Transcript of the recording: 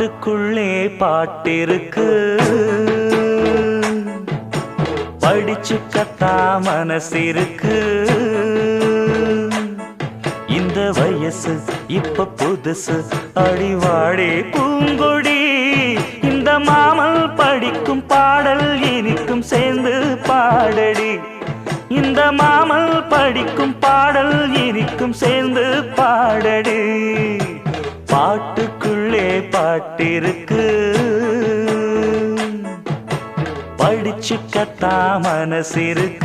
பாட்டுக்குள்ளே பாட்டிருக்கு, படிச்சுக்கத்தா மனசிருக்கு. இந்த வயசு இப்ப புதுசு, அடிவாடி பூங்கொடி. இந்த மாமல் படிக்கும் பாடல் இனிக்கும் சேர்ந்து பாடடி. இந்த மாமல் படிக்கும் பாடல் இனிக்கும் சேர்ந்து பாடடி. பாட்டுக்குள்ளே பாட்டிருக்கு, படிச்சுக்கத்தா மனசிருக்கு.